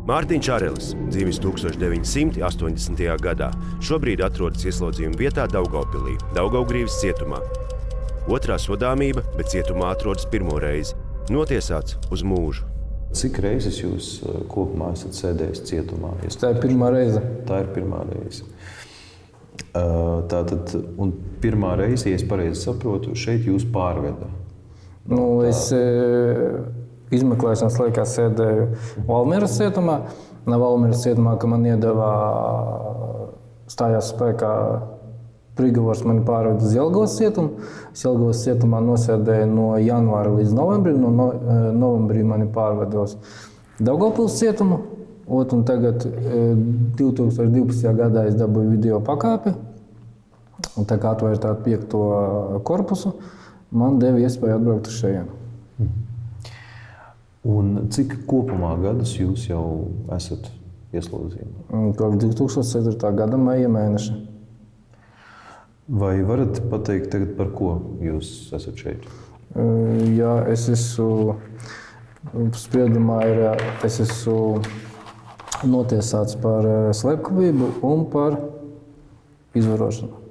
Mārtiņš Arelis, dzimis 1980. gadā, šobrīd atrodas ieslodzījuma vietā Daugavpilī, Daugavgrīvas cietumā. Otrā sodāmība, bet cietumā atrodas pirmo reizi. Notiesāts uz mūžu. Cik reizes jūs kopumā esat sēdējis cietumā? Tā ir pirmā reize. Tā ir pirmā reize. Tātad, un pirmā reize, ja es pareizi saprotu, šeit jūs pārveda. Es izmeklēšanas laikā sēdēju Valmieras cietumā. Valmieras cietumā, ka man iedeva stājās spēkā prigovors, mani pārveda uz Jelgavas cietumu. Es Jelgavas cietumā nosēdēju no janvāra līdz novembrim. No novembrī mani pārveda uz Daugavpils cietumu. Un tagad 2012. gadā es dabūju video pakāpi. Un tā kā atvērtāt 5. korpusu, man deva iespēju atbraukt uz šejienu. Un cik kopumā gadus jūs jau esat ieslodzījumā? Kopš 2004. gada maija mēneša. Vai varat pateikt tagad, par ko jūs esat šeit? Jā, es esmu spriedumā es esmu notiesāts par slepkavību un par izvarošanu.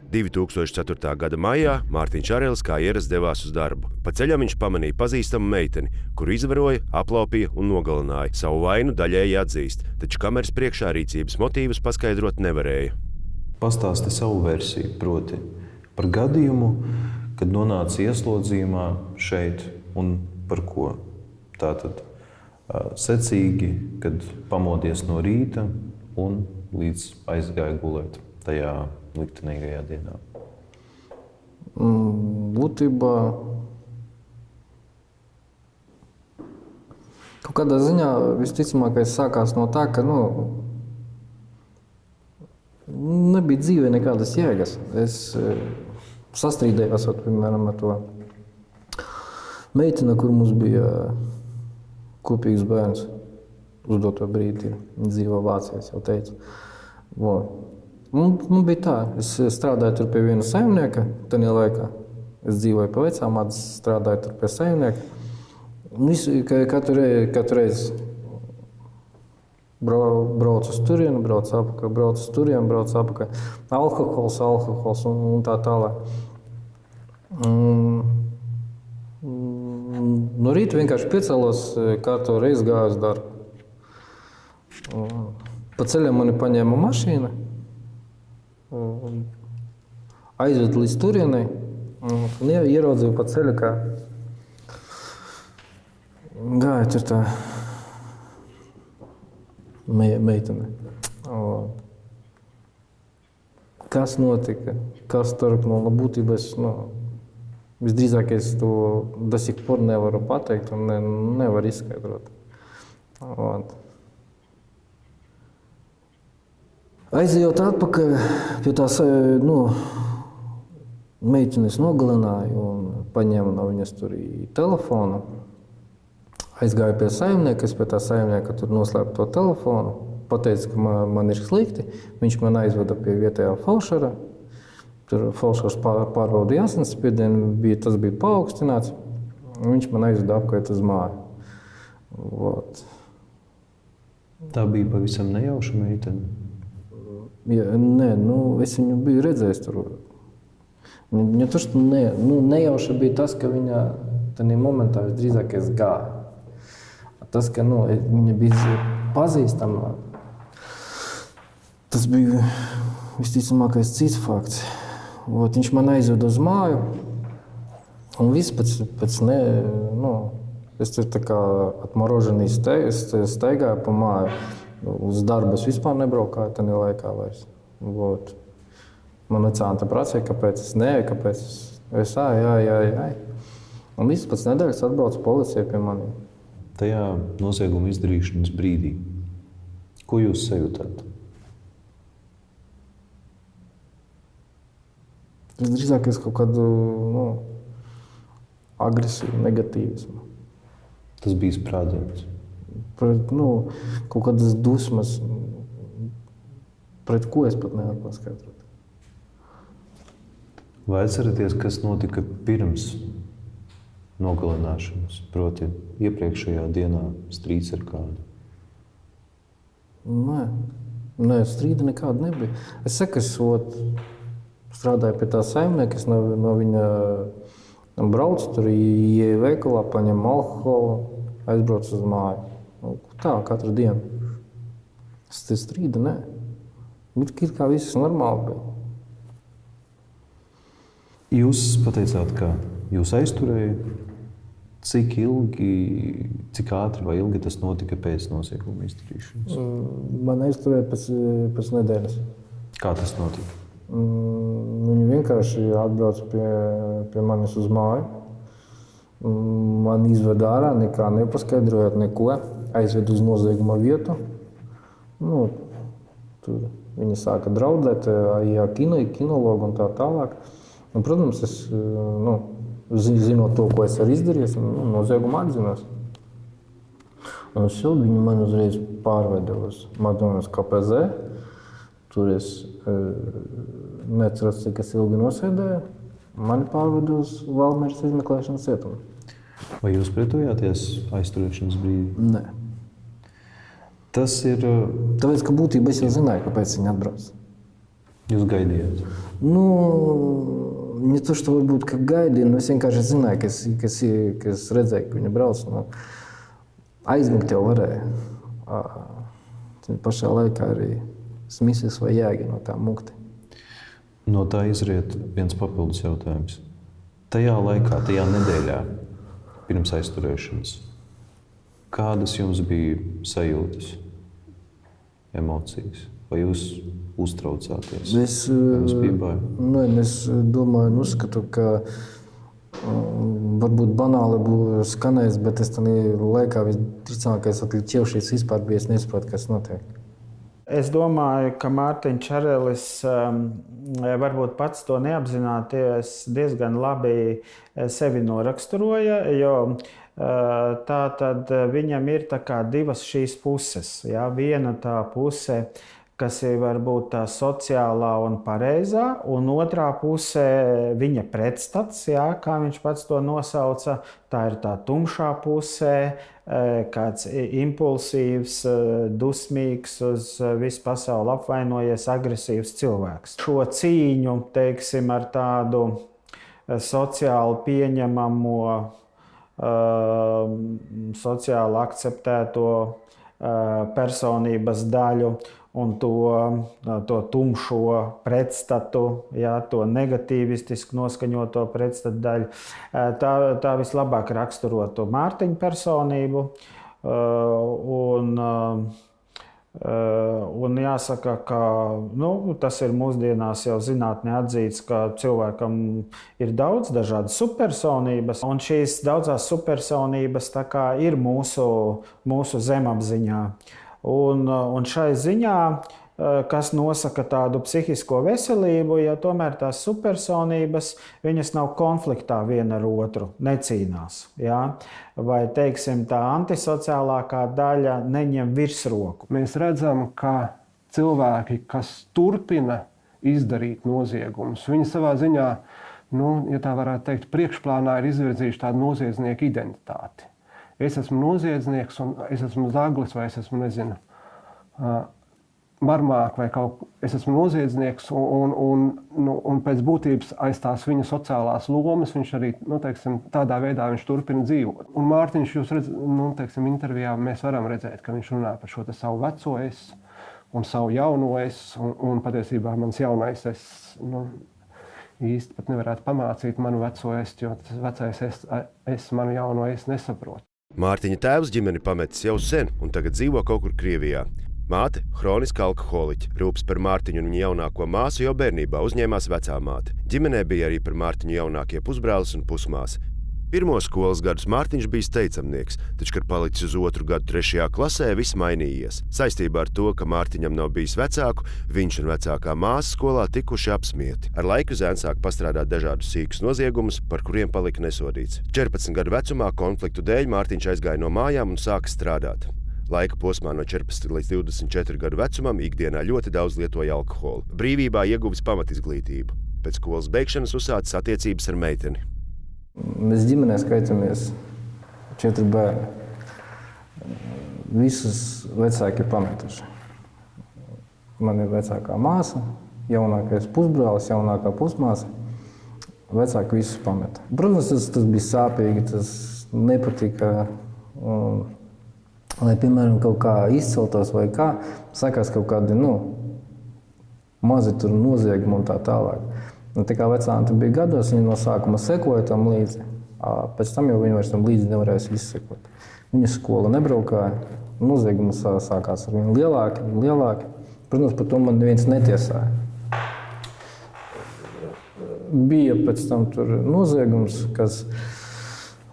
2004. gada maijā Mārtiņš Arelis kā ierasts devās uz darbu. Pa ceļam viņš pamanīja pazīstamu meiteni, kuru izvaroja, aplaupīja un nogalināja. Savu vainu daļēji atzīst, taču kameras priekšā rīcības motīvus paskaidrot nevarēja. Pastāsti savu versiju, proti par gadījumu, kad nonāca ieslodzījumā šeit un par ko. Tātad secīgi, kad pamodies no rīta un līdz aizgāja gulēt tajā liktenīgajā dienā. Būtībā kaut kādā ziņā visticamākais sākās no tā, ka nebija dzīvē nekādas jēgas. Es sastrīdējos piemēram ar to meiteni, kur mums bija kopīgs bērns uz doto brīdi. Viņa dzīvo Vācijā, es jau teicu. Man bija tā, es strādāju tur pie viena saimnieka, tajā laikā. Es dzīvoju pa vecām mātes, strādāju tur pie saimnieka. Katru reizi braucu uz turienu, braucu apakaļ. Alkohols un tā tālāk. No rīta vienkārši piecēlos, kārto reizi gāju uz darbu. Pa ceļam mani paņēma mašīna. Aizved līdz turienei un ieraudzīju pa ceļu, kā gāja tur tā meitene. Kas notika? Kas tur būtībā es visdrīzāk es to до сих пор nevaru pateikt un nevaru izskaidrot. Aizejot atpakaļ pie tās meitenes nogalināju un paņēmu no viņas tur telefonu. Aizgāju pie saimnieka, es pie tā saimnieka tur noslēpu to telefonu. Pateicu, ka man ir slikti. Viņš man aizveda pie vietējā felšera. Tur felšers pārbaudīja asinsspiedienu, tas bija paaugstināts. Viņš man aizveda apkārt uz māju. Tā bija pavisam nejauša meitene? Ja, nē, es viņu biju redzējis tur. Viņa tur nejauša bija tas, ka viņa tajā momentā drīzākais gāja. Tas, ka viņa bija pazīstama, tas bija visticamākais cits fakts. Viņš man aizveda uz māju, un viss pēc es tur tā kā atmoroženī staigāju pa māju. Uz darbu es vispār nebraukāju tajā laikā vairs. Man vecānta prasīja, kāpēc es neeju, kāpēc es jā. Un viss pēc nedēļas atbrauca policija pie maniem. Tajā nozieguma izdarīšanas brīdī, ko jūs sajūtāt? Es drīzāk kaut kādu agresīvu, negatīvismu. Tas bija sprādziens? Kaut kādas dusmas, pret ko es pat nevaru paskaidrot. Vai atceraties, kas notika pirms nogalināšanas, proti iepriekšējā dienā strīds ar kādu? Nē, strīda nekāda nebija. Es saku, es strādāju pie tā saimnieka, es no viņa braucu, tur ieeju veikalā, paņemu alkoholu, aizbraucu uz māju. Tā, katru dienu. Tas strīda, nē. Bet kā viss normāli bija. Jūs pateicāt, ka jūs aizturējāt, cik ātri vai ilgi tas notika pēc nozieguma izdarīšanas? Man aizturēja pēc nedēļas. Kā tas notika? Viņi vienkārši atbrauca pie manis uz māju. Man izveda ārā, nekā nepaskaidrojot neko. Aizveda uz nozieguma vietu. Tur viņi sāka draudēt, kinologu un tā tālāk. Un, protams, es, zinot to, ko es arī izdarīju, noziegumu atzinos. Un viņi man uzreiz pārveda uz Madonas KPZ. Tur es neceros, cik es ilgi nosēdēju. Mani pārveda uz Valmieras izmeklēšanas cietumu. Vai jūs pretojāties aizturēšanas brīdī? Nē. Tas ir... Tāpēc, ka būtībā es jau zināju, kāpēc viņi atbrauc. Jūs gaidījāt? Не то, что varbūt kā gaidīju, es vienkārši zināju, ka es redzēju, ka viņi brauc. Aizmigt jau varēja. Pašā laikā arī smislis vai jēga no tā mukti. No tā izriet viens papildus jautājums. Tajā laikā, tajā nedēļā, pirms aizturēšanas, kādas jums bija sajūtas, emocijas? Vai jūs uztraucāties? Es domāju un uzskatu, ka varbūt banāli būtu skanējis, bet es tādā laikā visticamākais atliķievšies vispār bija, es nesaprotu, kas notiek. Es domāju, ka Mārtiņš Čarelis varbūt pats to neapzināties diezgan labi sevi noraksturoja, jo tā tad viņam ir tā kā divas šīs puses. Ja? Viena tā puse, kas ir varbūt tā sociālā un pareizā, un otrā pusē viņa pretstats, ja, kā viņš pats to nosauca, tā ir tā tumšā pusē, kāds impulsīvs, dusmīgs, uz visu pasauli apvainojies, agresīvs cilvēks. Šo cīņu, teiksim, ar tādu sociāli pieņemamo, sociāli akceptēto personības daļu, un to tumšo pretstatu, ja, to negatīvistiski noskaņoto pretstatu daļu. Tā vislabāk raksturo to Mārtiņa personību. Un jāsaka, ka tas ir mūsdienās jau zinātnē atzīts, ka cilvēkam ir daudz dažādas supersonības, un šīs daudzās supersonības tā kā ir mūsu zemapziņā. Un šai ziņā, kas nosaka tādu psihisko veselību, ja tomēr tās supersonības, viņas nav konfliktā viena ar otru, necīnās. Ja? Vai, teiksim, tā antisociālākā daļa neņem virsroku. Mēs redzam, ka cilvēki, kas turpina izdarīt noziegumus, viņi savā ziņā, ja tā varētu teikt, priekšplānā ir izvirzījuši tādu noziedznieku identitāti. Es esmu noziedznieks, un es esmu zaglis, vai es esmu, marmāk, vai es esmu noziedznieks, un pēc būtības aiz tās viņa sociālās lomas viņš arī, teiksim, tādā veidā viņš turpina dzīvot. Un Mārtiņš, jūs redzat, intervijā mēs varam redzēt, ka viņš runā par šo te savu veco es un savu jauno es, un patiesībā mans jaunais es, īsti pat nevarētu pamācīt manu veco es, jo tas vecais es manu jauno es nesaprotu. Mārtiņa tēvs ģimeni pametis jau sen un tagad dzīvo kaut kur Krievijā. Māte – hroniska alkoholiķe. Rūpes par Mārtiņu un viņa jaunāko māsu jau bērnībā uzņēmās vecā māte. Ģimenē bija arī par Mārtiņu jaunākie pusbrālis un pusmāsa. Pirmo skolas gadus Mārtiņš bija steicamnieks, taču, kad palicis uz otru gadu 3. klasē, viss mainījies. Saistībā ar to, ka Mārtiņam nav bijis vecāku, viņš un vecākā māsa skolā tikuši apsmieti. Ar laiku zēns sāk pastrādāt dažādus sīkus noziegumus, par kuriem palika nesodīts. 14 gadu vecumā konfliktu dēļ Mārtiņš aizgāja no mājām un sāka strādāt. Laika posmā no 14 līdz 24 gadu vecumam ikdienā ļoti daudz lietoja alkoholu. Brīvībā ieguvis pamatizglītību. Pēc skolas beigšanas uzsācis attiecības ar meiteni. Mēs ģimenē skaitamies 4 bērni. Visus vecāki ir pametuši. Man ir vecākā māsa, jaunākais pusbrālis, jaunākā pusmāsa. Vecāki visus pameta. Protams, tas bija sāpīgi, tas nepatika. Lai, piemēram, kaut kā izceltos vai kā, sakās kaut kādi, mazi tur noziegumi un tā tālāk. Tā kā vecāki bija gados, viņi no sākuma sekoja tam līdzi. Pēc tam jau viņi vairs tam līdzi nevarēs izsekot. Viņa skola nebraukāja, noziegumi sākās ar vien lielāki. Protams, par to man neviens netiesāja. Bija pēc tam tur noziegums, kas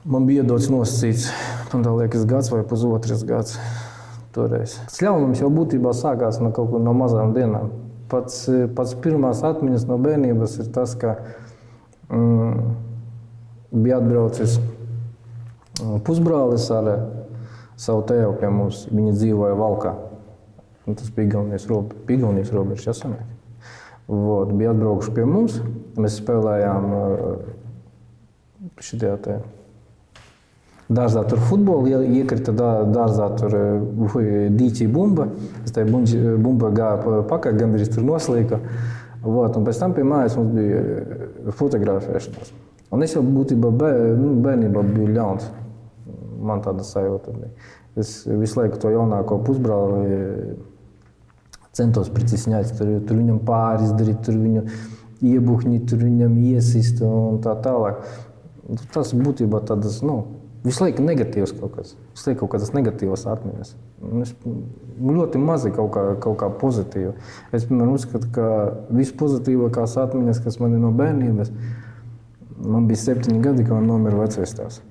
man bija iedots nosacīts, man tā liekas, gads vai pusotrs gads toreiz. Tas ļaunums jau būtībā sākās no kaut kur no mazām dienām. Pats pirmās atmiņas no bērnības ir tas, ka bija atbraucis pusbrālis ar savu tēvu pie mums. Viņi dzīvoja Valkā. Un tas bija Igaunijas robežas, jāsanāk. Bija atbraukuši pie mums. Mēs spēlējām šitajā te dārzā tur futbolu, iekrita dārzā tur dīķī bumba. Es tai bumba gāja pakaļ, gandrīz tur noslīka. Un pēc tam pie mājas mums bija fotografēšanās. Un es jau būtībā bērnībā biju ļauns. Man tāda sajūta bija. Es visu laiku to jaunāko pusbrāli centos precisināt, tur viņam pārizdarīt, tur viņu iebuhņi, tur viņam iesist un tā tālāk. Tas būtībā tādas, visu laiku negatīvs kaut kas. Visu laiku kaut kādas negatīvas atmiņas. Ļoti mazi kaut kā pozitīva. Es, piemēram, uzskatu, ka vispozitīvākās atmiņas, kas man ir no bērnības, man bija 7 gadi, kad man nomira vecais tēvs.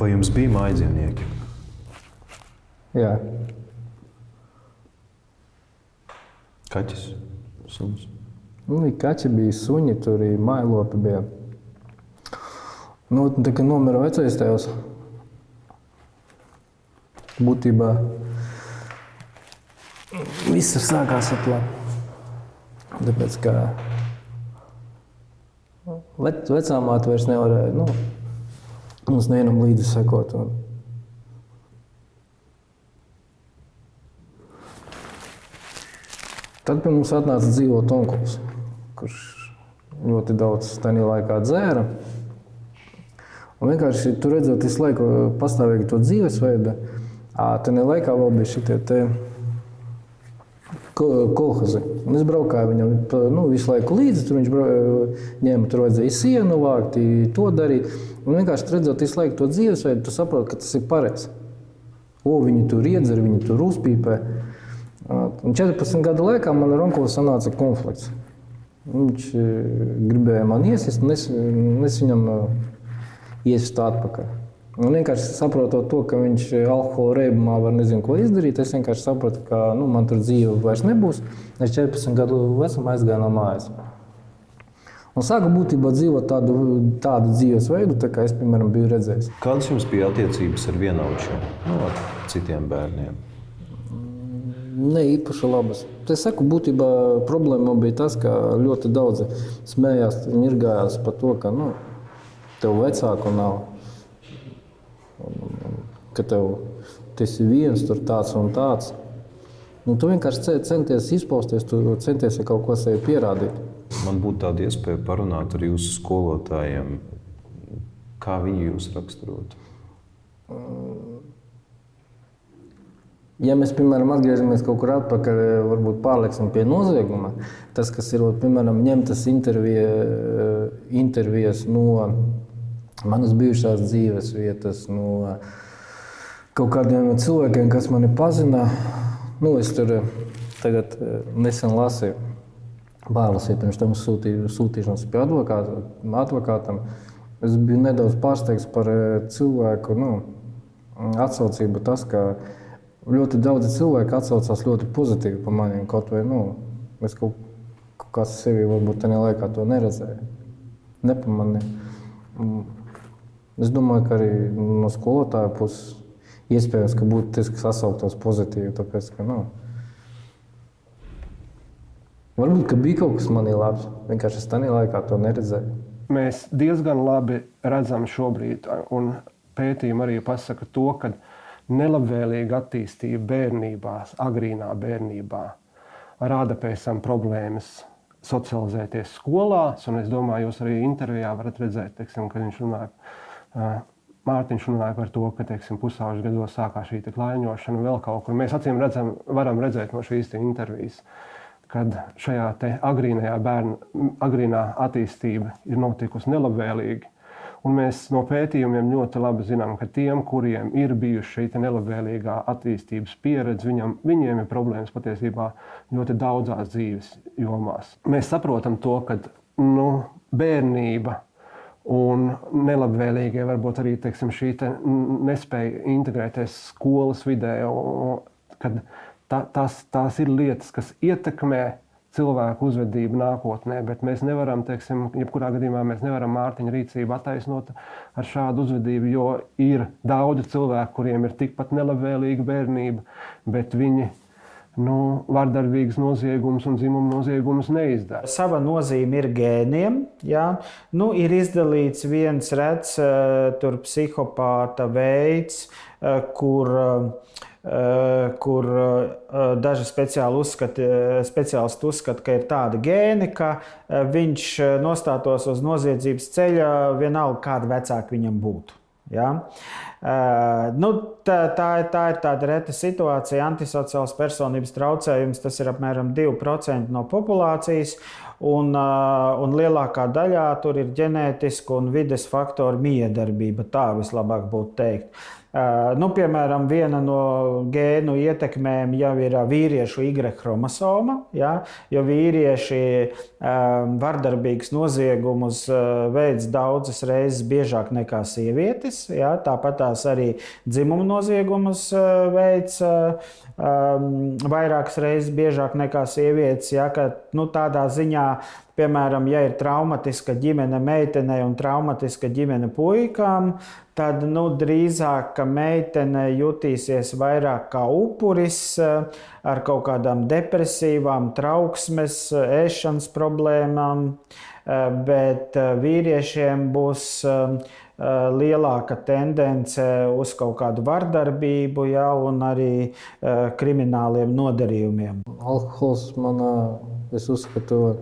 Vai jums bija mājdzīvnieki? Jā. Kaķis, suns? Kaķi bija, suņi, tur arī mājlopi bija. Tā kā nomira vecais tēvs, būtībā viss sākās ar to. Tāpēc, ka vecā māte vairs nevarēja, mums nevienam līdzi sekot. Tad pie mums atnāca dzīvot onkulis, kurš ļoti daudz tajā laikā dzēra. Un vienkārši tur redzot visu laiku pastāvīgi to dzīvesveidu, tajā laikā vēl bija šitie te kolhozi. Un es braukāju viņam visu laiku līdzi, tur viņš ņēma, tur vajadzēja sienu vākt, to darīt. Un vienkārši redzot visu laiku to dzīvesveidu, tu saproti, ka tas ir pareizi. Viņi tur iedzer, viņi tur uzpīpē. Un 14 gadu laikā man ar onkuli sanāca konflikts. Viņš gribēja man iesist, un es viņam iesistu atpakaļ. Un vienkārši saprotot to, ka viņš alkohola reibumā var nezinu ko izdarīt, es vienkārši sapratu, ka man tur dzīve vairs nebūs. Es 14 gadu vecumā aizgāju no mājas. Un sāku būtībā dzīvot tādu dzīvesveidu, tā kā es, piemēram, biju redzējis. Kādas jums bija attiecības ar vienaudžiem, ar citiem bērniem? Ne īpaši labas. Es saku, būtībā problēma bija tas, ka ļoti daudzi smējās, ņirgājās par to, ka tev vecāku nav. Ka tu esi viens, tur tāds un tāds. Tu vienkārši centies izpausties, tu centies kaut ko sevi pierādīt. Man būtu tāda iespēja parunāt ar jūsu skolotājiem. Kā viņi jūs raksturotu? Ja mēs, piemēram, atgriežamies kaut kur atpakaļ, varbūt pārlieksim pie nozieguma, tas, kas ir, piemēram, ņemtas intervijas no manas bijušās dzīves vietas, no kaut kādiem cilvēkiem, kas mani pazina. Es tur tagad nesen lasīju, pārlasīju, pirms tam sūtīšanas pie advokātam. Es biju nedaudz pārsteigts par cilvēku atsaucību tas, ka ļoti daudzi cilvēki atsaucās ļoti pozitīvi par maniem, kaut vai, es kaut kāds sevi varbūt tajā laikā to neredzēju, nepamanīju. Es domāju, ka arī no skolotāja puses iespējams, ka būtu tas, kas atsauktos pozitīvi, tāpēc, ka, varbūt, ka bija kaut kas manī labs, vienkārši es tajā laikā to neredzēju. mēs diezgan labi redzam šobrīd, un pētījumi arī pasaka to, ka nelabvēlīga attīstība bērnībā, agrīnā bērnībā rada pēc tam problēmas socializēties skolās, un es domāju, jūs arī intervijā varat redzēt, teiksim, kad viņš runāja, Mārtiņš runāja par to, ka, teiksim, pusauģu gados sākās šī klaiņošana vēl kaut kur. Mēs acīm varam redzēt no šīs intervijas, kad šajā agrīnā attīstība ir notikusi nelabvēlīgi. Un mēs no pētījumiem ļoti labi zinām, ka tiem, kuriem ir bijuši šī nelabvēlīgā attīstības pieredze, viņiem ir problēmas patiesībā ļoti daudzās dzīves jomās. Mēs saprotam to, ka bērnība un nelabvēlīgie varbūt arī teiksim, šī nespēja integrēties skolas vidē, kad tās ir lietas, kas ietekmē cilvēku uzvedību nākotnē, bet mēs nevaram, teiksim, jebkurā gadījumā mēs nevaram Mārtiņa rīcību attaisnot ar šādu uzvedību, jo ir daudzi cilvēki, kuriem ir tikpat nelabvēlīga bērnība, bet viņi vardarbīgas noziegumus un dzimuma noziegumus neizdara. Sava nozīme ir gēniem. Jā. Ir izdalīts viens rets psihopāta veids, kur daži speciālisti uzskata, ka ir tādi gēni, ka viņš nostātos uz noziedzības ceļa vienalga, kāda vecāka viņam būtu. Ja? Tā ir tāda reta situācija. Antisociāls personības traucējums, tas ir apmēram 2% no populācijas, un lielākā daļā tur ir ģenētiska un vides faktoru miedarbība, tā vislabāk būtu teikt. Piemēram, viena no gēnu ietekmēm jau ir vīriešu Y chromosoma, ja? Jo vīrieši vardarbīgus noziegumus veids daudzas reizes biežāk nekā sievietes, ja? Tāpat tās arī dzimuma noziegumus veids vairākas reizes biežāk nekā sievietes, ja? Ka, tādā ziņā, piemēram, ja ir traumatiska ģimene meitenei un traumatiska ģimene puikām, tad drīzāk, ka meitene jutīsies vairāk kā upuris ar kaut kādām depresīvām, trauksmes, ēšanas problēmām, bet vīriešiem būs lielāka tendence uz kaut kādu vardarbību, ja, un arī krimināliem nodarījumiem. Alkohols es uzskatu,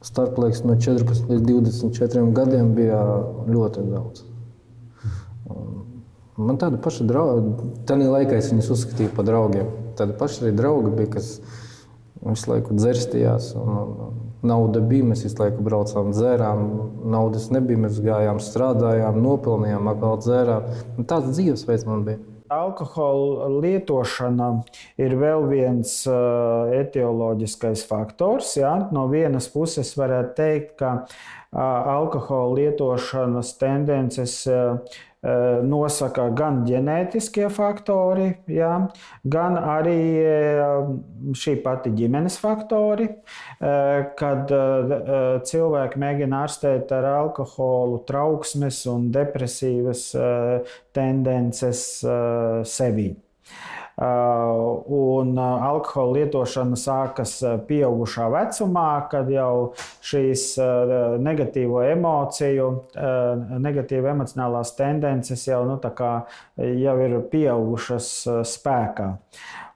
starplaiks no 14 līdz 24 gadiem bija ļoti daudz. Man tādi paši draugi, tajā laikā es viņus uzskatīju par draugiem. Tādi paši arī draugi bija, kas visu laiku dzerstījās. Nauda bija, mēs visu laiku braucām, dzērām. Naudas nebija, mēs gājām, strādājām, nopelnījām, atkal dzērām. Tāds dzīvesveids man bija. Alkohola lietošana ir vēl viens etioloģiskais faktors. Ja? No vienas puses varētu teikt, ka alkohola lietošanas tendences nosaka gan ģenētiskie faktori, ja? Gan arī šī pati ģimenes faktori, kad cilvēki mēģina ārstēt ar alkoholu trauksmes un depresīvas tendences sevī. Un alkohola lietošana sākas pieaugušā vecumā, kad jau šīs negatīvo emociju, negatīva emocionālās tendences jau ir pieaugušas spēkā.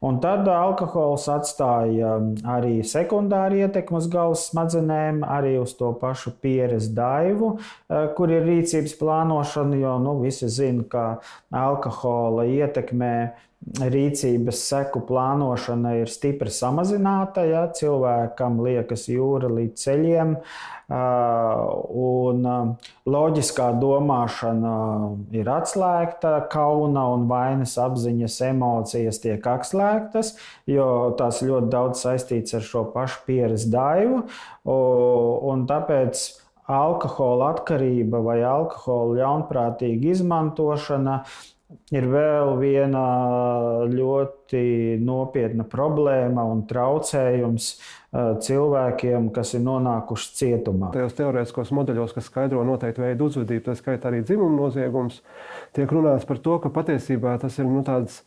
Un tad alkohols atstāja arī sekundāru ietekmi uz galvas smadzenēm, arī uz to pašu pieres daivu, kur ir rīcības plānošana, jo visi zina, ka alkohola ietekmē rīcības seku plānošana ir stipri samazināta, ja cilvēkam liekas jūra līdz ceļiem, un loģiskā domāšana ir atslēgta, kauna un vainas apziņas emocijas tiek atslēgtas, jo tās ļoti daudz saistīts ar šo pašu pieres daivu, un tāpēc alkohola atkarība vai alkohola ļaunprātīga izmantošana ir vēl viena ļoti nopietna problēma un traucējums cilvēkiem, kas ir nonākuši cietumā. Tajos teorētiskos modeļos, kas skaidro noteiktu veidu uzvedību, tā skaitā arī dzimuma noziegums, tiek runāts par to, ka patiesībā tas ir tāds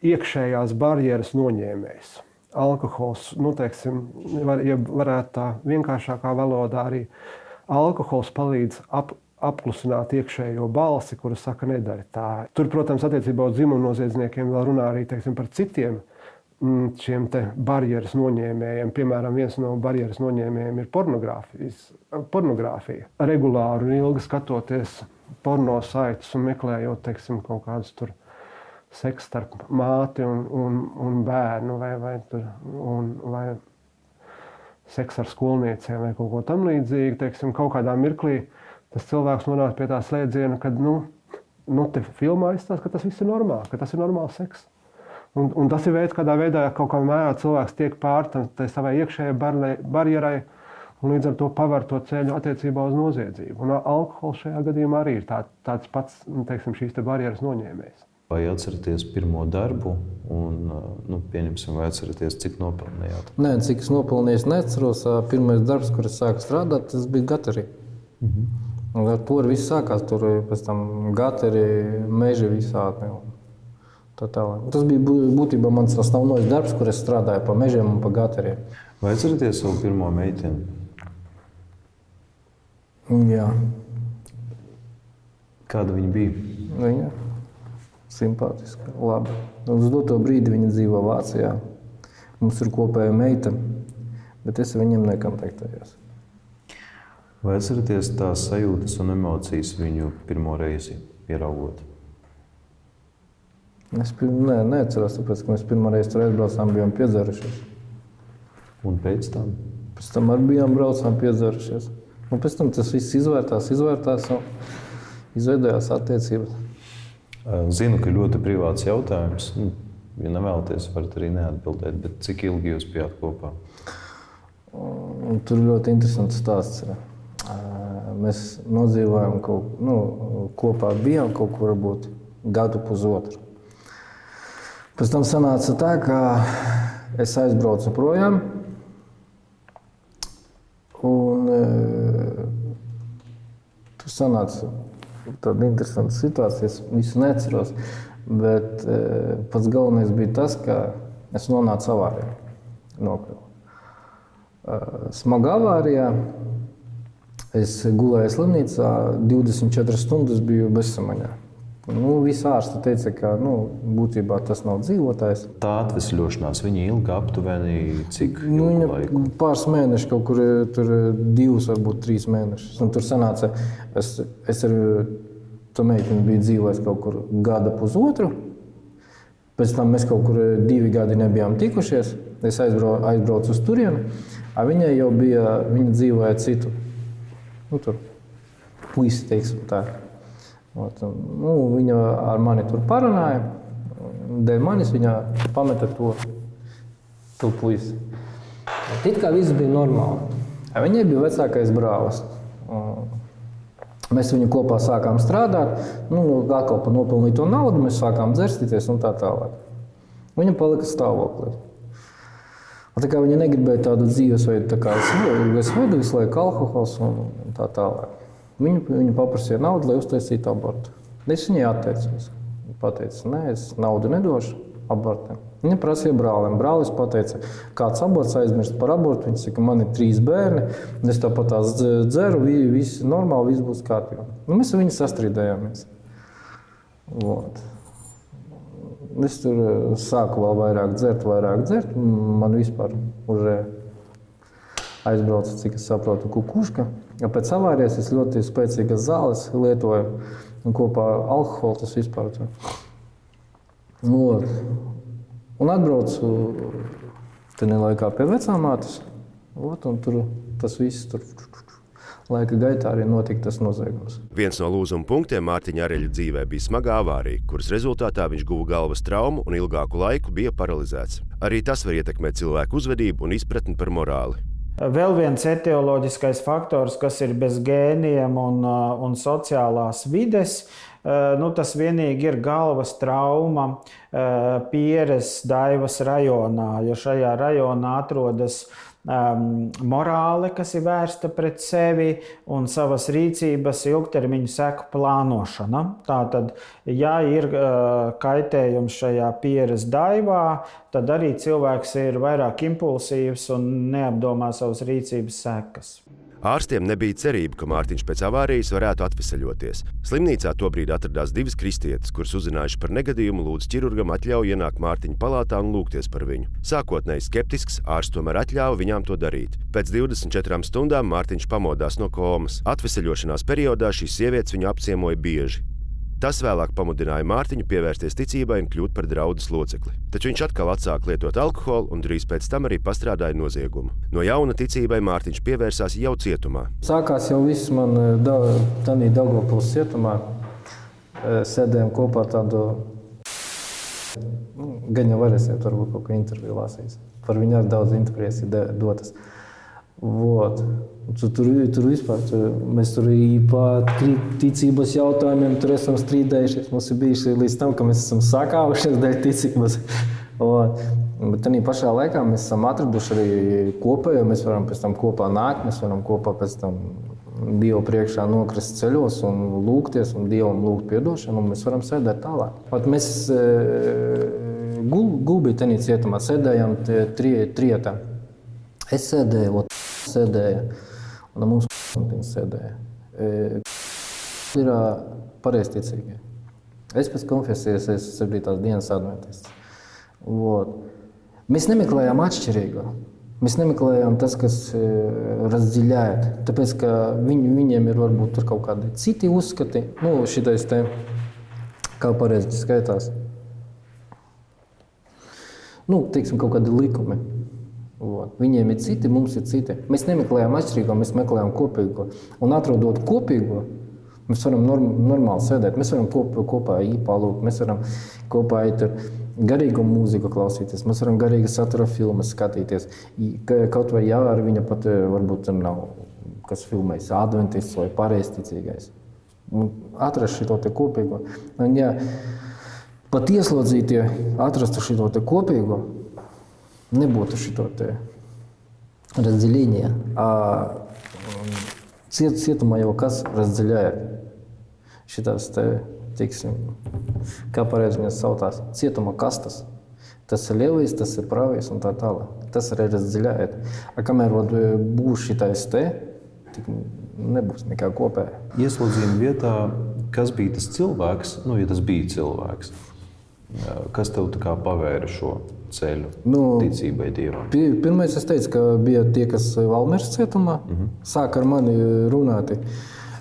iekšējās barjeras noņēmējs. Alkohols, teiksim, ja varētu tā vienkāršākā valodā arī alkohols palīdz apklusināt iekšējo balsi, kura saka, nedari tā. Tur, protams, attiecībā uz dzimumu noziedzniekiem vēl runā arī, teiksim, par citiem šiem te barjeras noņēmējiem. Piemēram, viens no barjeras noņēmējiem ir pornogrāfija. Regulāri un ilgi skatoties porno saitus un meklējot, teiksim, kaut kādus tur seksu starp māti un bērnu vai seksu ar skolniecēm vai kaut ko tam līdzīgi. Teiksim, kaut kādā mirklī tas cilvēks nonāk pie tā slēdziena, kad te filmā izstāsta, ka tas viss ir normāli, ka tas ir normāls seks. Un tas ir veids, kādā veidā kaut kā mērā cilvēks tiek pāri savai iekšējai barjerai un līdz ar to paver to ceļu attiecībā uz noziedzību. Un alkohols šajā gadījumā arī ir tāds pats, teiksim, šīs te barjeras noņēmējs. Vai atceraties pirmo darbu un, pieņemsim, vai atceraties, cik nopelnījāt? Nē, cik es nopelnīju, neatceros. Pirmais darbs, kur es sāku strādāt, tas bija gatari. Un ar to viss sākās. Tur pēc tam gatari, meži visādi. Tas bija būtībā mans основной darbs, kur es strādāju pa mežiem un pa gatariem. Vai atceraties savu pirmo meiteni? Jā. Kāda viņa bija? Viņa simpātiska, labi. Uz doto brīdi viņa dzīvo Vācijā. Mums ir kopēja meita, bet es ar viņiem nekontaktējos. Vai atceraties tās sajūtas un emocijas viņu pirmo reizi ieraugot? Es neatceros, tāpēc, ka mēs pirmo reizi tur aizbraucām, bijām piedzerušies. Un pēc tam? Pēc tam arī bijām braucām piedzerušies. Un pēc tam tas viss izvērtās un izveidojās attiecības. Zinu, ka ļoti privāts jautājums. Ja nevēlaties, varat arī neatbildēt, bet cik ilgi jūs bijāt kopā? Tur ļoti interesants stāsts ir. Mēs nodzīvojām kopā bijām kaut kur varbūt gadu pusotru. Pēc tam sanāca tā, ka es aizbraucu projām un tur sanāca tāda interesanta situācija. Es visu neatceros, bet pats galvenais bija tas, ka es nonācu avārijā. Smagā avārijā. Es gulēju slimnīcā, 24 stundas biju bezsamaņā. Visi ārsti teica, ka būtībā tas nav dzīvotājs. Tā atvesļošanās viņa ilga aptuveni cik ilgu laiku? Pāris mēneši, kaut kur tur 2, varbūt 3 mēnešus. Un tur sanāca, es ar to meiteni biju dzīvojis kaut kur gada pusotru. Pēc tam mēs kaut kur 2 gadi nebijām tikušies. Es aizbraucu uz turienu, viņai jau bija, viņa dzīvoja citu. Tur puisi, teiksim tā. Viņa ar mani tur parunāja. Dēļ manis viņa pameta to puisi. It kā viss bija normāli. Viņai bija vecākais brālis. Mēs viņu kopā sākām strādāt. Atkal par nopelnīto naudu mēs sākām dzerstīties un tā tālāk. Viņa palika stāvoklī. Tā kā viņa negribēja tādu dzīvesveidu, tā kā es vedu visu laiku alkohols un tā tālāk. Viņa paprasīja naudu, lai uztaisītu abortu. Es viņai atteicos. Viņa pateica, nē, es naudu nedošu abortam. Viņa prasīja brālim. Brālis pateica, kāds aborts, aizmirst par abortu. Viņa saka, man ir 3 bērni, es tāpat tās dzeru, viss normāli, viss būs kārtībā. Mēs ar viņu sastrīdējāmies. Es tur sāku vēl vairāk dzert. Man vispār aizbrauca, cik es saprotu, kukuška. Pēc avārijas es ļoti spēcīgas zāles lietoju un kopā alkoholu tas vispār. Un atbraucu tenī laikā pie vecāmātes. Un tur tas viss tur laika gaitā arī notika tas noziegums. Viens no lūzuma punktiem Mārtiņa Areļa dzīvē bija smaga avārija, kuras rezultātā viņš guva galvas traumu un ilgāku laiku bija paralizēts. Arī tas var ietekmēt cilvēku uzvedību un izpratni par morāli. Vēl viens etioloģiskais faktors, kas ir bez gēniem un sociālās vides, tas vienīgi ir galvas trauma Pieres Daivas rajonā, jo šajā rajonā atrodas morāle, kas ir vērsta pret sevi un savas rīcības ilgtermiņu seku plānošana. Tātad, ja ir kaitējums šajā Pieres Daivā, tad arī cilvēks ir vairāk impulsīvs un neapdomā savas rīcības sekas. Ārstiem nebija cerība, ka Mārtiņš pēc avārijas varētu atveseļoties. Slimnīcā tobrīd atradās 2 kristietes, kuras uzzinājuši par negadījumu, lūdz ķirurgam atļauju ienākt Mārtiņa palātā un lūgties par viņu. Sākotnēji skeptisks, ārsts tomēr atļāva viņām to darīt. Pēc 24 stundām Mārtiņš pamodās no komas. Atveseļošanās periodā šīs sievietes viņu apciemoja bieži. Tas vēlāk pamudināja Mārtiņu pievērsties ticībai un kļūt par draudzes locekli. Taču viņš atkal atsāka lietot alkoholu un drīz pēc tam arī pastrādāja noziegumu. No jauna ticībai Mārtiņš pievērsās jau cietumā. Sākās jau viss man tādā Daugavpils cietumā. Sēdējām kopā tādu, gan jau varēsiet varbūt kaut ko interviju lasīt. Par viņu arī daudz intervijas ir dotas. Vot. Tur vispār, mēs tur par ticības jautājumiem tur esam strīdējušies. Mums ir bijuši līdz tam, ka mēs esam sakāvušies dēļ ticības. Bet tādā pašā laikā mēs esam atraduši arī kopējo. Mēs varam pēc tam kopā nākt, mēs varam kopā pēc tam Dievu priekšā nokrist ceļos un lūgties un Dievam lūgt piedošanu, un mēs varam sēdēt tālāk. Pat mēs gulbī tenī cietumā sēdējām trietā. Es sēdēju, sēdēja, un mums sēdēja. Ir pareizticīgie. Es pēc konfesijas esmu 7. dienas adventists. Mēs nemeklējām atšķirīgo. Mēs nemeklējām tas, kas razdziļāja. Tāpēc, ka viņiem ir varbūt tur kaut kādi citi uzskati. Šitais te, kā pareizi skaitās. Teiksim, kaut kādi likumi. Viņiem ir citi, mums ir citi. Mēs nemeklējām atšķirīgo, mēs meklējām kopīgo. Un atrodot kopīgo, mēs varam normāli sēdēt. Mēs varam kopā palūgt, mēs varam kopā iet garīgu mūziku klausīties, mēs varam garīgu satura filmas skatīties. Kaut vai ar viņa pat varbūt nav, kas filmējas adventists vai pareizticīgais. Atrast šito te kopīgo. Un, ja pat ieslodzītie atrastu šito te kopīgo, nebūtu šito te razdziļīnie. Cietumā jau kas razdziļāja šitās te, teiksim, kā pareizi viņas sautās, cietuma kastas. Tas ir lielais, tas ir pravais un tā tālāk. Tas arī razdziļāja. Kamēr būs šitais te, tik nebūs nekā kopēja. Ieslodzījuma vietā, kas bija tas cilvēks, ja tas bija cilvēks, kas tev tā kā pavēra šo ceļu ticībai Dievam? Pirmais es teicu, ka bija tie, kas Valmieras cietumā, sāka ar mani runāti.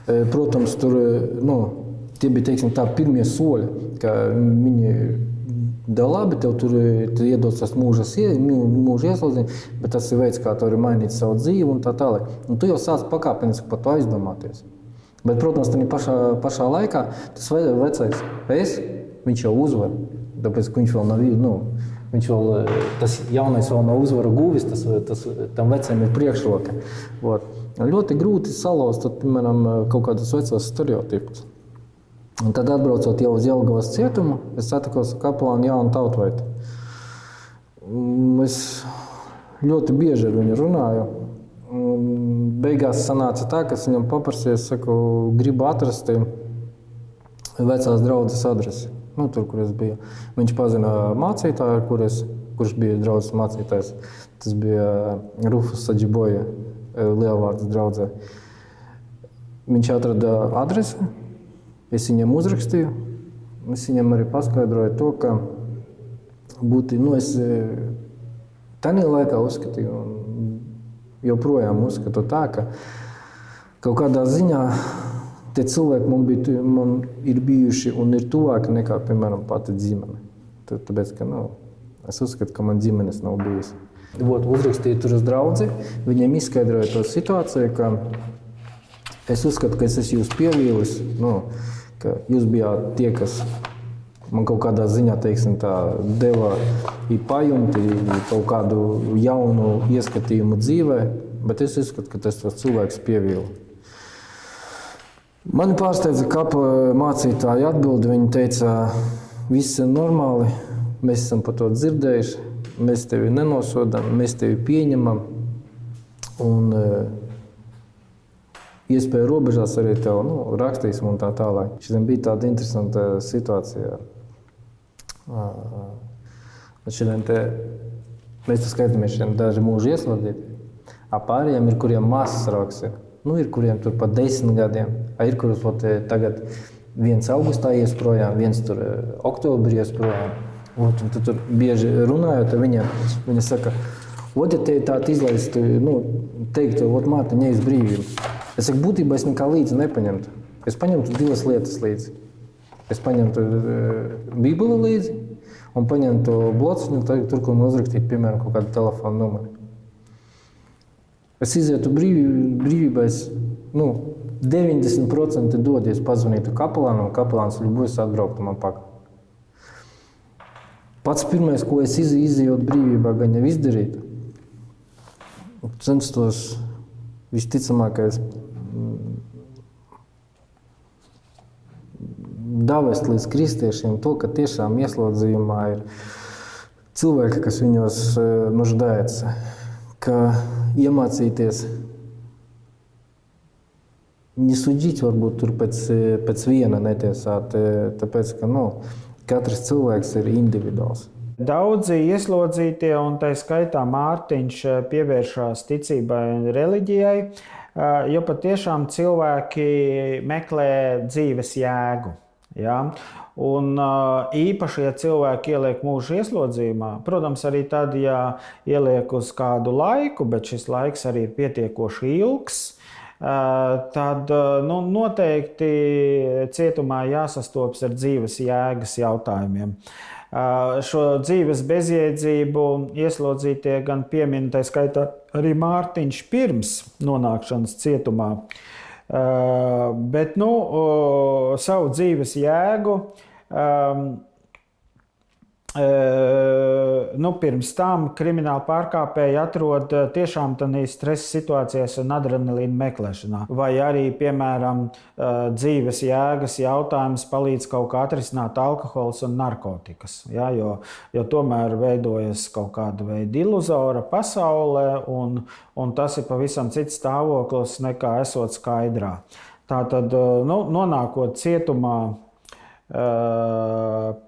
Protams, tur, tie bija, teiksim, tā pirmie soļi, ka viņi labi, tev tur iedots tas mūža ieslodzījums, bet tas ir veids, kā tu vari mainīt savu dzīvi un tā tālāk. Un tu jau sāc pakāpeniski par to aizdomāties. Bet, protams, tādā pašā laikā tas vecais viņš jau uzvar, tāpēc, ka viņš vēl nav tas jaunais vēl nav uzvaru guvis, tam veciem ir priekšroka. Ļoti grūti salauzt, piemēram, kaut kādus vecos stereotipus. Un tad atbraucot jau uz Jelgavas cietumu, es satikos ar kapelānu Jānu Tautvaitu. Es ļoti bieži ar viņu runāju. Beigās sanāca tā, ka es viņam paprasīju, es saku, gribu atrast vecās draudzes adresi. Tur, kur es biju. Viņš pazina mācītāju, kurš bija draudzes mācītājs. Tas bija Rufus Sadžiboja, Lielvārdas draudzē. Viņš atrada adresi, es viņam uzrakstīju. Es viņam arī paskaidroju to, ka es tajā laikā uzskatīju, un joprojām uzskatu tā, ka kaut kādā ziņā tie cilvēki man ir bijuši un ir tuvāki nekā, piemēram, pati ģimene. Tāpēc, ka es uzskatu, ka man ģimenes nav bijis. Uzrakstīju tur uz draudzi, viņiem izskaidroju to situāciju, ka es uzskatu, ka es esmu jūs pievīlis, ka jūs bijāt tie, kas man kaut kādā ziņā, teiksim, tā deva pajumti, kaut kādu jaunu ieskatījumu dzīvē, bet es uzskatu, ka tas cilvēks pievīli. Mani pārsteidza kapa mācītāja atbildi. Viņa teica, viss ir normāli, mēs esam par to dzirdējuši, mēs tevi nenosodām, mēs tevi pieņemam. Un iespēja robežās arī tev rakstīsim un tā tālāk. Šodien bija tāda interesanta situācija. Mēs skatāmies, daži mūži ieslodzīti, pārējiem ir, kuriem māsas raks ir. Nu, ir kuriem tur pat 10 gadiem, ir kurus tagad viens augustā ies projām, viens tur oktobrī ies projām. Un tu tur bieži runājot ar viņiem, viņi saka, ja te tādu izlaistu, teiktu, Mārtiņ, ej uz brīvību. Es saku, būtībā es nekā līdzi nepaņemtu. Es paņemtu 2 lietas līdzi. Es paņemtu Bībeli līdzi un paņemtu blociņu, tur, kur man uzrakstīt, piemēram, kaut kādu telefonu numuru. Es izietu brīvībā, 90% dodies pazvanītu kapelānu, un kapelāns ļubos atbrauktu man pakaļ. Pats pirmais, ko es izejot brīvībā, gan jau izdarītu, censtos visticamākais davest līdz kristiešiem to, ka tiešām ieslodzījumā ir cilvēki, kas viņos нуждаются, ka iemācīties nesudžīt varbūt tur pēc viena netiesāt, tāpēc, ka katrs cilvēks ir individuāls. Daudzi ieslodzītie, un tā skaitā Mārtiņš, pievēršās ticībai un reliģijai, jo patiešām cilvēki meklē dzīves jēgu. Ja? Un īpaši, ja cilvēki ieliek mūža ieslodzījumā, protams, arī tad, ja ieliek uz kādu laiku, bet šis laiks arī ir pietiekoši ilgs, tad noteikti cietumā jāsastopas ar dzīves jēgas jautājumiem. Šo dzīves bezjēdzību ieslodzītie gan piemin, tā skaitā arī Mārtiņš pirms nonākšanas cietumā. Bet savu dzīves jēgu pirms tam krimināla pārkāpēji atrod tiešām tādā stresa situācijās un adrenalīna meklēšanā. Vai arī, piemēram, dzīves jēgas jautājums palīdz kaut kā atrisināt alkohols un narkotikas. Ja? Jo tomēr veidojas kaut kāda veida iluzora pasaulē, un tas ir pavisam cits stāvoklis nekā esot skaidrā. Tātad, nonākot cietumā,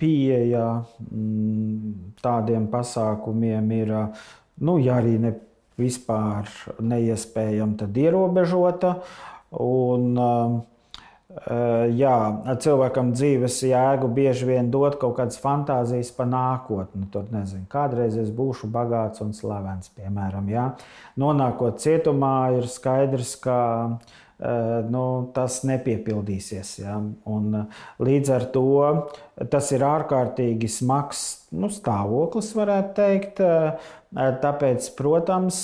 pieeja tādiem pasākumiem ir, ja arī vispār neiespējama, tad ierobežota. Un, cilvēkam dzīves jēgu bieži vien dod kaut kādas fantāzijas par nākotni. Tur nezinu, kādreiz es būšu bagāts un slavens, piemēram. Ja? Nonākot cietumā, ir skaidrs, ka tas nepiepildīsies. Ja? Un, līdz ar to tas ir ārkārtīgi smags stāvoklis, varētu teikt. Tāpēc, protams,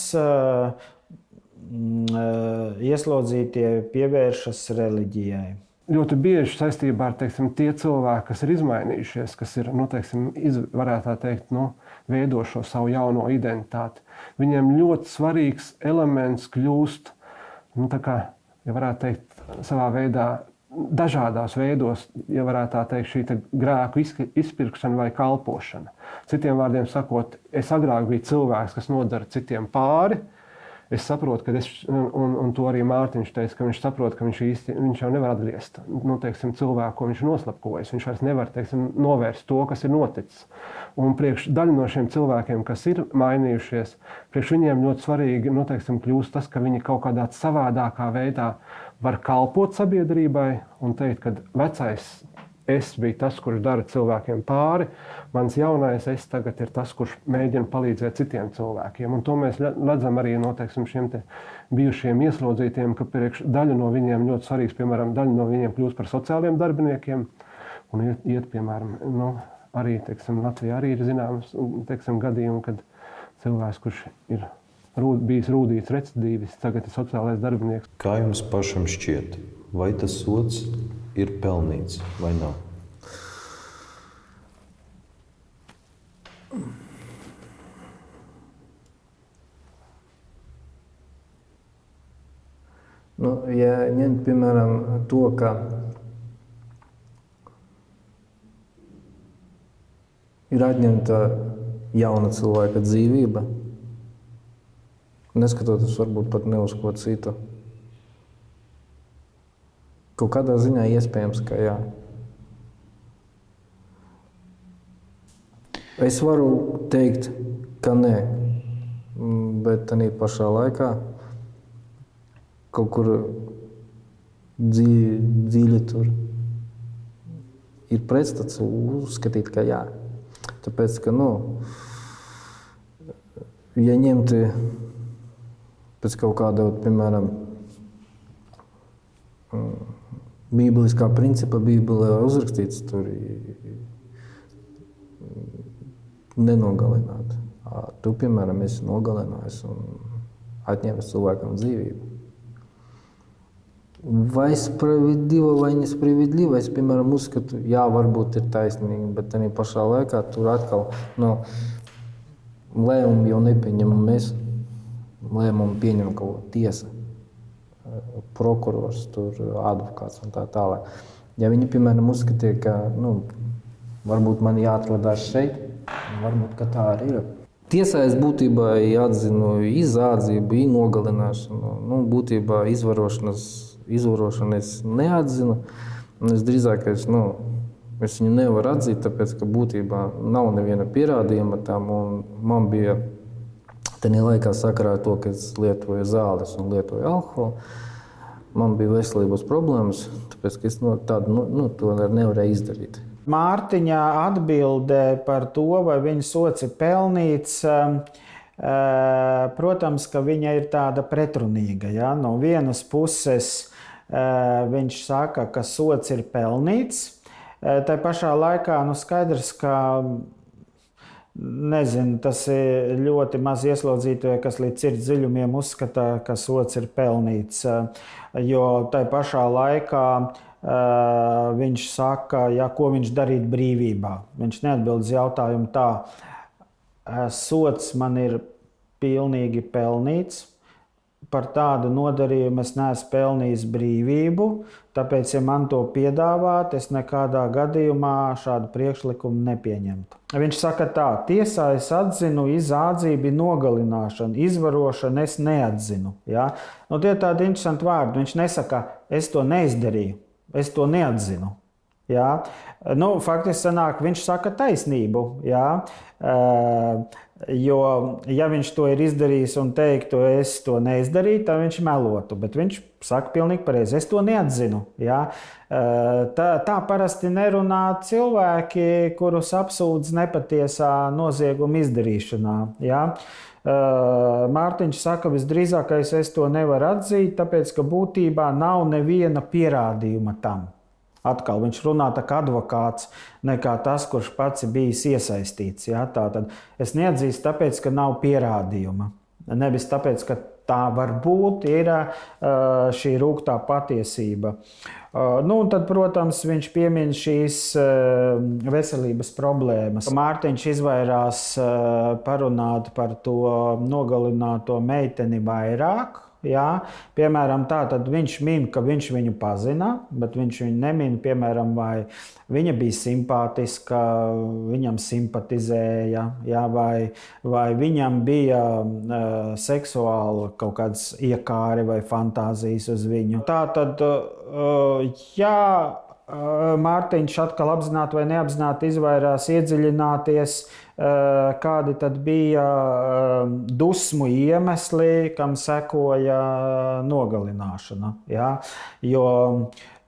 ieslodzītie pievēršas reliģijai. Ļoti bieži saistībā ar tie cilvēki, kas ir izmainījušies, kas ir varētu teikt, veidošo savu jauno identitāti, viņiem ļoti svarīgs elements kļūst ja varētu teikt, savā veidā, dažādās veidos, ja varētu teikt, šī grēku izpirkšana vai kalpošana. Citiem vārdiem sakot, es agrāk biju cilvēks, kas nodara citiem pāri. Es saprotu, ka un to arī Mārtiņš teica, ka viņš saprot, ka viņš jau nevar atgriezt cilvēku, ko viņš ir noslapkojis. Viņš vairs nevar novērst to, kas ir noticis. Un priekš daļa no šiem cilvēkiem, kas ir mainījušies, priekš viņiem ļoti svarīgi kļūst tas, ka viņi kaut kādā savādākā veidā var kalpot sabiedrībai un teikt, ka vecais es biju tas, kurš dara cilvēkiem pāri, mans jaunais es tagad ir tas, kurš mēģina palīdzēt citiem cilvēkiem. Un to mēs redzam arī no šiem bijušiem ieslodzītiem, ka daļa no viņiem ļoti svarīgs, piemēram, daļa no viņiem kļūst par sociāliem darbiniekiem un iet, piemēram, arī, Latvijā arī ir zināms, gadījumi, kad cilvēks, kurš ir bijis rūdīts recidīvis, tagad ir sociālais darbinieks. Kā jums pašam šķiet, vai tas sods ir pelnīts vai nav? Ja ņemt, piemēram, to, ka ir atņemta jauna cilvēka dzīvība, neskatoties varbūt pat ne uz ko citu. Kaut kādā ziņā iespējams, ka jā. Es varu teikt, ka nē, bet tādā pašā laikā kaut kur dziļi tur ir pretstats uzskatīt, ka jā. Tāpēc, ka, ja ņemti pēc kaut kāda, piemēram, bībeliskā principa, Bībelē uzrakstīts tur nenogalināt. Tu, piemēram, esi nogalinājis un atņēmis cilvēkam dzīvību. Vai spravedlība vai nespravedlība, es, piemēram, uzskatu, jā, varbūt ir taisnīgi, bet arī pašā laikā tur atkal lēmumu jau nepieņemam mēs. Lēmumu pieņem kaut ko tiesa, prokurors, tur advokāts un tā tālāk. Ja viņi, piemēram, uzskatīja, ka varbūt man jāatrodās šeit, varbūt ka tā arī ir. Tiesā es būtībā atzinu izzādzību, nogalināšanu. Būtībā izvarošanu es neatzinu. Es drīzāk es viņu nevaru atzīt, tāpēc, ka būtībā nav neviena pierādījuma tam. Man bija tajā laikā sakarā to, ka es lietoju zāles un lietoju alkoholu. Man bija veselības problēmas, tāpēc, ka es to nevarēju izdarīt. Mārtiņa atbildē par to, vai viņa sots ir pelnīts, protams, ka viņa ir tāda pretrunīga. Ja? No vienas puses viņš saka, ka sots ir pelnīts, tai pašā laikā skaidrs, ka tas ir ļoti maz ieslodzītie, kas līdz sirds dziļumiem uzskata, ka sots ir pelnīts, jo tai pašā laikā viņš saka, ko viņš darīt brīvībā. Viņš neatbild uz jautājumu tā, sots man ir pilnīgi pelnīts, par tādu nodarījumu es neesmu pelnījis brīvību, tāpēc, ja man to piedāvāt, es nekādā gadījumā šādu priekšlikumu nepieņemtu. Viņš saka tā, tiesā es atzinu izzādzību, nogalināšanu, izvarošanu es neatzinu. Ja? Tie ir tādi interesanti vārdi. Viņš nesaka, es to neizdarīju. Es to neatzinu. Jā. Faktiski sanāk, viņš saka taisnību. Jā. Jo, ja viņš to ir izdarījis un teiktu, es to neizdarīju, tad viņš melotu. Bet viņš saka pilnīgi pareizi, es to neatzinu. Jā. Tā parasti nerunā cilvēki, kurus apsūdz nepatiesā nozieguma izdarīšanā. Jā. Mārtiņš saka, visdrīzākais es to nevaru atzīt, tāpēc, ka būtībā nav neviena pierādījuma tam. Atkal viņš runā tā kā advokāts, nekā tas, kurš pats ir bijis iesaistīts. Ja? Tātad es neatzīstu tāpēc, ka nav pierādījuma. Nevis tāpēc, ka tā varbūt ir šī rūgtā patiesība. Tad, protams, viņš piemin šīs veselības problēmas. Mārtiņš izvairās parunāt par to nogalināto meiteni vairāk. Jā. Piemēram, tad viņš min, ka viņš viņu pazina, bet viņš viņu nemin, piemēram, vai viņa bija simpātiska, viņam simpatizēja, jā, vai viņam bija seksuāli kaut kādas iekāri vai fantāzijas uz viņu. Tātad, jā, Mārtiņš atkal apzināti vai neapzināti izvairās iedziļināties, kādi tad bija dusmu iemesli, kam sekoja nogalināšana. Ja? Jo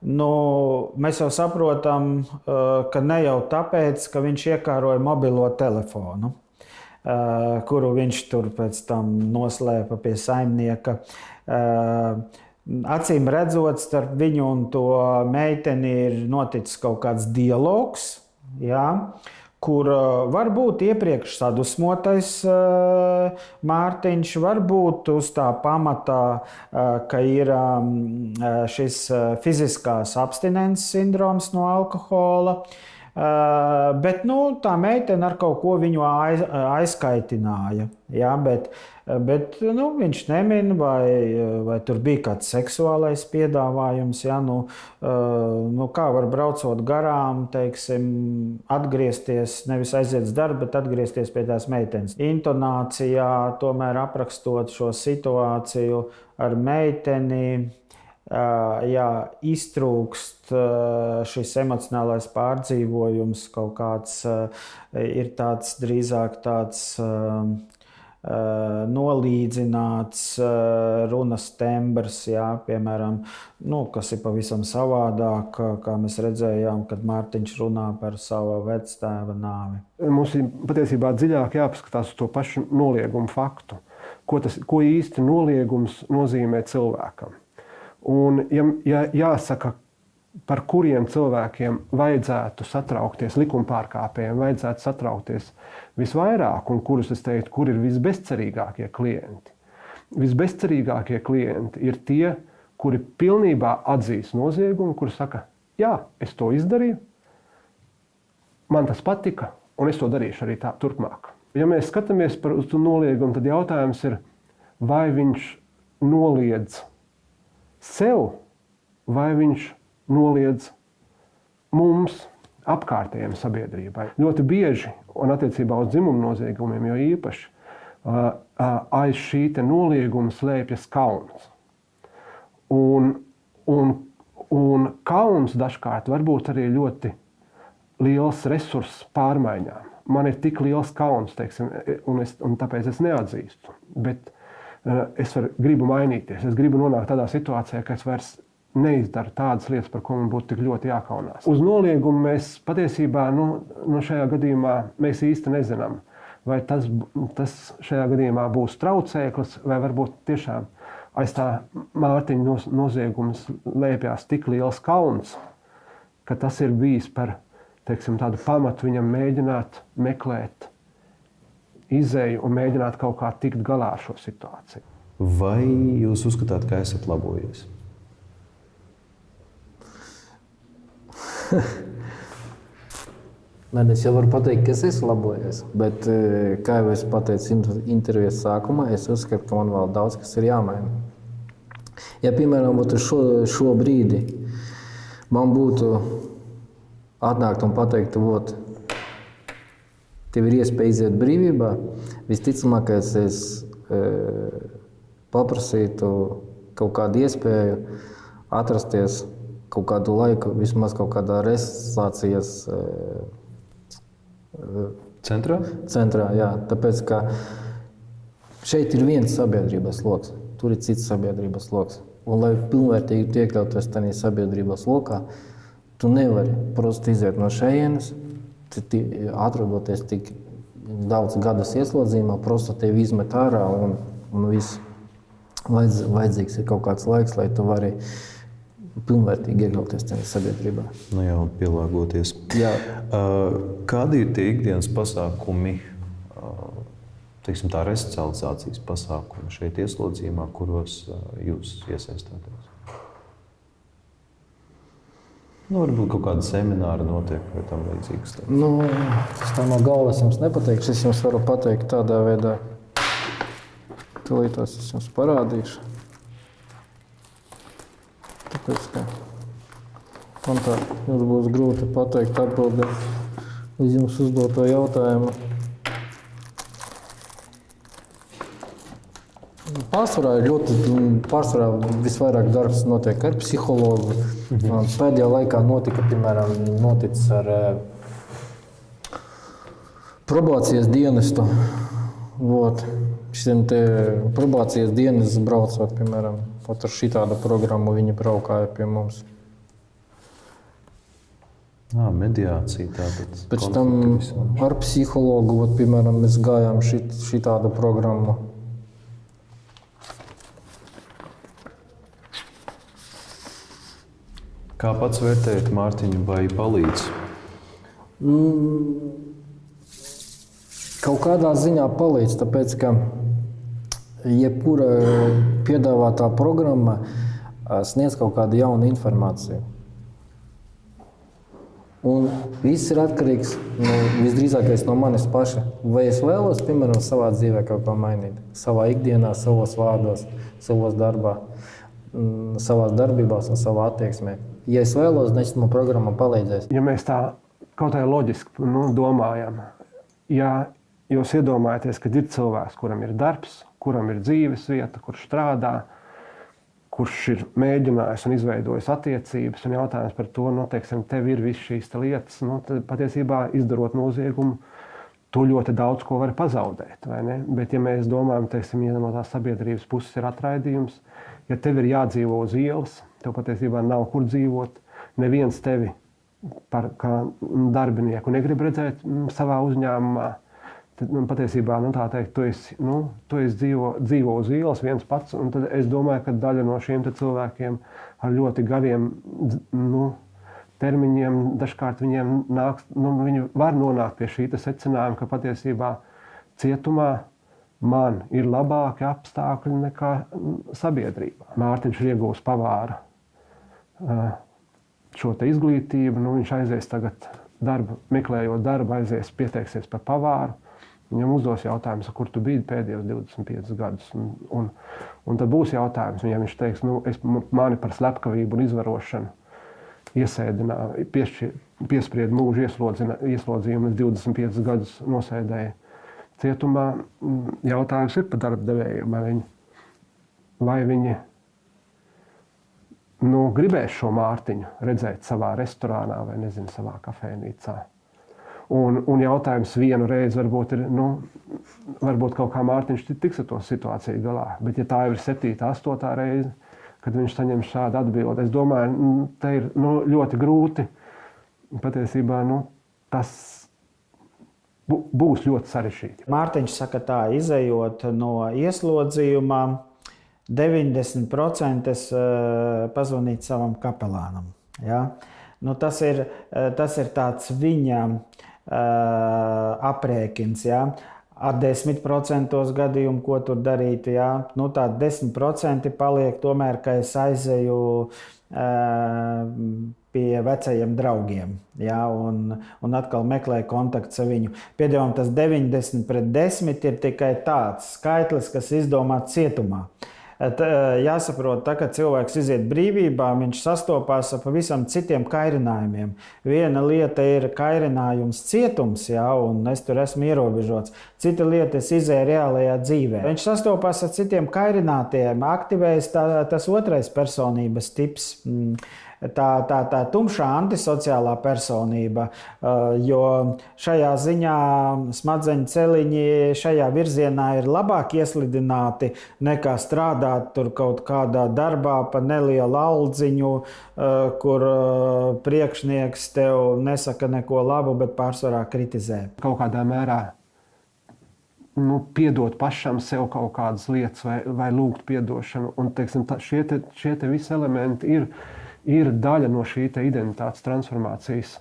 mēs jau saprotam, ka ne jau tāpēc, ka viņš iekāroja mobilo telefonu, kuru viņš tur pēc tam noslēpa pie saimnieka. Acīm redzot, starp viņu un to meiteni ir noticis kaut kāds dialogs, ja, kur varbūt iepriekš sadusmotais Mārtiņš, varbūt uz tā pamatā, ka ir šis fiziskās abstinences sindroms no alkohola, bet tā meitene ar kaut ko viņu aizkaitināja. Ja, bet viņš nemin, vai tur bija kāds seksuālais piedāvājums. Ja, kā var braucot garām, teiksim, atgriezties, nevis aiziet uz darbu, bet atgriezties pie tās meitenes. Intonācijā, tomēr aprakstot šo situāciju ar meiteni, iztrūkst šis emocionālais pārdzīvojums, kaut kāds ir tāds drīzāk tāds nolīdzināts runas tembrs, jā, piemēram, kas ir pavisam savādāk, kā mēs redzējām, kad Mārtiņš runā par savu vectēva nāvi. Mums ir patiesībā dziļāk jāpaskatās uz to pašu noliegumu faktu. Ko īsti noliegums nozīmē cilvēkam? Un, ja jāsaka, par kuriem cilvēkiem vajadzētu satraukties, likumpārkāpējiem vajadzētu satraukties visvairāk, un kurus es teiktu, kur ir visbezcerīgākie klienti. Visbezcerīgākie klienti ir tie, kuri pilnībā atzīst noziegumu, kuri saka, jā, es to izdarīju, man tas patika, un es to darīšu arī tā turpmāk. Ja mēs skatāmies uz to noliegumu, tad jautājums ir, vai viņš noliedz sev, vai viņš noliedz mums, apkārtējiem sabiedrībai. Ļoti bieži, un attiecībā uz dzimumu noziegumiem, jo īpaši aiz šī nolieguma slēpjas kauns. Un kauns dažkārt var būt arī ļoti liels resurss pārmaiņām. Man ir tik liels kauns, teiksim, un tāpēc es neatzīstu. Bet es gribu mainīties, es gribu nonākt tādā situācijā, ka es vairs neizdaru tādas lietas, par ko man būtu tik ļoti jākaunās. Uz noliegumu mēs patiesībā, šajā gadījumā mēs īsti nezinām, vai tas šajā gadījumā būs traucēklis, vai varbūt tiešām aiz tā Mārtiņa noziegums lēpjās tik liels kauns, ka tas ir bijis par, teiksim, tādu pamatu viņam mēģināt meklēt izēju un mēģināt kaut kā tikt galā ar šo situāciju. Vai jūs uzskatāt, ka esat labojies? Es jau varu pateikt, ka es esmu labojies, bet, kā jau es pateicu intervijas sākumā, es uzskatu, ka man vēl daudz kas ir jāmaina. Ja, piemēram, šo brīdi man būtu atnākt un pateikt, tev ir iespēja iziet brīvībā, visticamākais es paprasītu kaut kādu iespēju atrasties kaut kādu laiku, vismaz kaut kādā resociācijas centrā, jā. Tāpēc, ka šeit ir viens sabiedrības loks, tur ir cits sabiedrības loks. Un, lai pilnvērtīgi iekļauties tajā sabiedrības lokā, tu nevari prosti iziet no šejienes, atrodoties tik daudz gadus ieslodzījumā, prosti tevi izmet ārā un viss. Vajadzīgs ir kaut kāds laiks, lai tu vari pilnvērtīgi iekļauties tajā sabiedrībā. Jā, un pielāgoties. Jā. Kādi ir tie ikdienas pasākumi, teiksim, tā resocializācijas pasākumi šeit ieslodzījumā, kuros jūs iesaistāties? Varbūt kaut kāda semināra notiek vai tam līdzīgas. Tas tā no galvas jums nepateikšu. Es jums varu pateikt tādā veidā. Tūlītos es jums parādīšu. Tāpēc, ka man tā jums būs grūti pateikt atbildēt uz jums uzdoto jautājumu. Pārsvarā visvairāk darbs notiek ar psihologu. Pēdējā laikā noticis ar probācijas dienestu. Šiem te probācijas dienestus braucot, piemēram, ar šitādu programmu viņi braukāja pie mums. Mediācija tātad. Pēc tam ar psihologu, piemēram, mēs gājām šitādu programmu. Kā pats vērtējat Mārtiņu, vai palīdz? Kaut kādā ziņā palīdz, tāpēc, ka jebkura piedāvātā programma sniedz kaut kādu jaunu informāciju. Un viss ir atkarīgs visdrīzākais no manis paša. Vai es vēlos, piemēram, savā dzīvē kaut ko mainīt? Savā ikdienā, savos vārdos, savos darbā, savās darbībās un savā attieksmē. Ja es vēlos, tad man programma palīdzēs. Ja mēs tā kaut kā loģiski domājam, ja jūs iedomājaties, ka ir cilvēks, kuram ir darbs, kuram ir dzīves vieta, kurš strādā, kurš ir mēģinājis un izveidojis attiecības, un jautājums par to, teiksim, tev ir viss šīs lietas, tad patiesībā izdarot noziegumu, tu ļoti daudz ko vari pazaudēt. Vai ne? Bet, ja mēs domājam, teiksim, ja no tās sabiedrības puses ir atraidījums, ja tev ir jādzīvo uz ielas, tev patiesībā nav kur dzīvot, neviens tevi kā darbinieku negrib redzēt savā uzņēmumā, tad patiesībā, tā teikt, tu esi dzīvo uz ielas viens pats, un tad es domāju, ka daļa no šiem cilvēkiem ar ļoti gariem termiņiem, dažkārt viņiem viņi var nonākt pie šī secinājuma, ka patiesībā cietumā man ir labāki apstākļi nekā sabiedrībā. Mārtiņš ir iegūst pavāra šo izglītību, viņš aizies tagad meklējot darbu, aizies pieteiksies par pavāru. Viņam uzdos jautājums, kur tu biji pēdējos 25 gadus. Un tad būs jautājums, ja viņš teiks, mani par slepkavību un izvarošanu iesēdināja, piesprieda mūža ieslodzījumu, līdz 25 gadus nosēdēja cietumā. Jautājums ir par darba devējiem, vai viņi gribēs šo Mārtiņu redzēt savā restorānā vai, nezinu, savā kafejnīcā. Un jautājums vienu reizi varbūt ir, varbūt kaut kā Mārtiņš tiks ar to situāciju galā, bet ja tā jau ir 7., 8. reize, kad viņš saņem šādu atbildi, es domāju, te ir ļoti grūti. Patiesībā tas būs ļoti sarežģīti. Mārtiņš saka tā, izejot no ieslodzījuma, 90% pazvanīt savam kapelānam. Ja? Tas ir tāds viņa aprēķins. Ja? Ar 10% gadījumu, ko tur darīt, ja? Tā 10% paliek tomēr, ka es aizeju pie vecajiem draugiem, ja? un atkal meklēju kontaktu ar viņu. Piedāvājam, tas 90/10 ir tikai tāds skaitlis, kas izdomāts cietumā. Jāsaprot, kad cilvēks iziet brīvībā, viņš sastopās ar pavisam citiem kairinājumiem. Viena lieta ir kairinājums cietums, ja, un es tur esmu ierobežots. Cita lieta, es izēju reālajā dzīvē. Viņš sastopās ar citiem kairinātiem, aktivējas tas otrais personības tips. Tā tumšā antisociālā personība, jo šajā ziņā smadzeņu celiņi šajā virzienā ir labāk ieslidināti nekā strādāt tur kaut kādā darbā pa nelielu aldziņu, kur priekšnieks tev nesaka neko labu, bet pārsvarā kritizē. Kaut kādā mērā piedot pašam sev kaut kādas lietas vai lūgt piedošanu. Un, teiksim, šie visi elementi ir daļa no šī identitātes transformācijas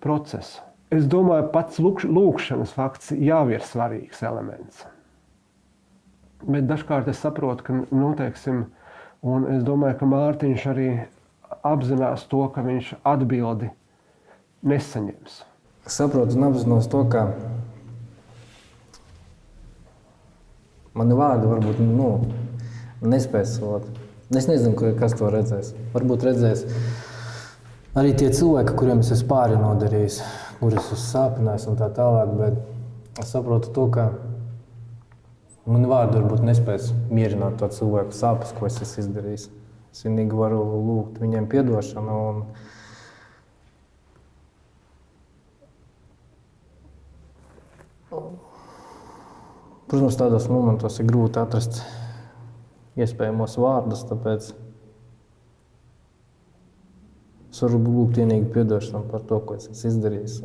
procesa. Es domāju, pats lūgšanas fakts jau ir svarīgs elements. Bet dažkārt es saprotu, ka, teiksim, un es domāju, ka Mārtiņš arī apzinās to, ka viņš atbildi nesaņems. Es saprotu un apzinos to, ka mani vārdi varbūt nespēs savot. Es nezinu, kas to redzēs. Varbūt redzēs arī tie cilvēki, kuriem es esmu pāri nodarījis, kurus esmu sāpinājis un tā tālāk, bet es saprotu to, ka mani vārdi varbūt nespēs mierināt to cilvēku sāpes, ko es esmu izdarījis. Es vienīgi varu lūgt viņiem piedošanu un protams, tādos momentos ir grūti atrast iespējamos vārdus, tāpēc es varu lūgt vienīgi piedošanu par to, ko es esmu izdarījis.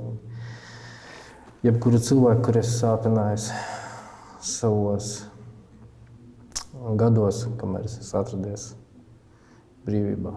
Jebkuru cilvēku, kur es sāpinājis savos gados, kamēr es esmu atradies brīvībā.